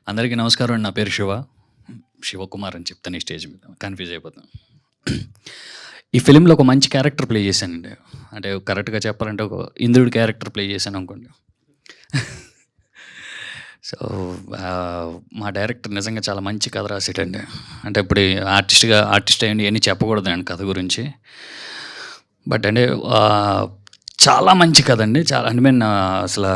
అందరికీ నమస్కారం అండి. నా పేరు శివకుమార్ అని చెప్తాను ఈ స్టేజ్ మీద. కన్‌ఫ్యూజ్ అయిపోతాను. ఈ ఫిల్మ్‌లో ఒక మంచి క్యారెక్టర్ ప్లే చేశానండి. అంటే కరెక్ట్‌గా చెప్పాలంటే ఒక ఇంద్రుడి క్యారెక్టర్ ప్లే చేశాననుకోండి. సో, మా డైరెక్టర్ నిజంగా చాలా మంచి కథ రాసాడండి. అంటే ఇప్పుడు ఆర్టిస్ట్ అయ్యుండి ఇయన్నీ చెప్పకూడదండి కథ గురించి. బట్ అంటే చాలా మంచి కథ అండి. చాలా ఐ మీన్ అసల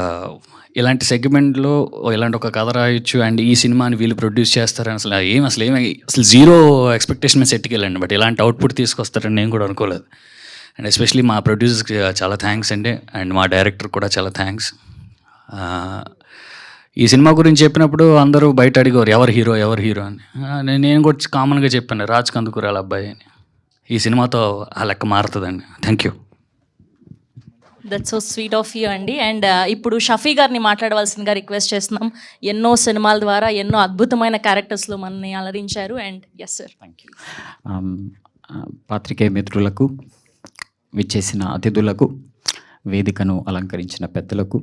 ఇలాంటి సెగ్మెంట్‌లో ఇలాంటి ఒక కథ రాయొచ్చు అండ్ ఈ సినిమాని వీళ్ళు ప్రొడ్యూస్ చేస్తారని అసలు జీరో ఎక్స్‌పెక్టేషన్ మీద సెట్‌కెళ్ళాను. బట్ ఇలాంటి అవుట్‌పుట్ తీసుకొస్తారని నేను కూడా అనుకోలేదు. అండ్ ఎస్పెషల్లీ మా ప్రొడ్యూసర్స్‌కి చాలా థ్యాంక్స్ అండి. అండ్ మా డైరెక్టర్ కూడా చాలా థ్యాంక్స్. ఈ సినిమా గురించి చెప్పినప్పుడు అందరూ బయట అడిగేవారు ఎవరు హీరో అని. నేను కూడా కామన్‌గా చెప్పాను రాజ్ కందుకూరి వాళ్ళ అబ్బాయి అని. ఈ సినిమాతో ఆ లెక్క మారుతుందండి. Thank you. That's so sweet of you అండి. అండ్ ఇప్పుడు షఫీ గారిని మాట్లాడవలసిందిగా రిక్వెస్ట్ చేస్తున్నాం. ఎన్నో సినిమాల ద్వారా ఎన్నో అద్భుతమైన క్యారెక్టర్స్లో మనల్ని అలరించారు. And yes sir. Thank you. పాత్రికేయ మిత్రులకు, విచ్చేసిన అతిథులకు, వేదికను అలంకరించిన పెద్దలకు,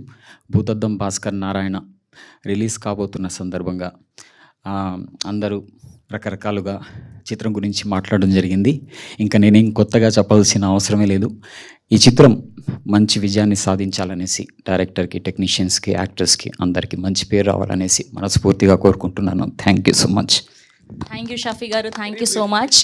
భూతద్దం భాస్కర్ నారాయణ రిలీజ్ కాబోతున్న సందర్భంగా అందరూ రకరకాలుగా చిత్రం గురించి మాట్లాడడం జరిగింది. ఇంకా నేనేం కొత్తగా చెప్పాల్సిన అవసరమే లేదు. ఈ చిత్రం మంచి విజయాన్ని సాధించాలనేసి డైరెక్టర్కి, టెక్నీషియన్స్కి, యాక్టర్స్కి అందరికీ మంచి పేరు రావాలనేసి మనస్ఫూర్తిగా కోరుకుంటున్నాను. Thank you so much. Thank you Shafi garu. Thank you so much.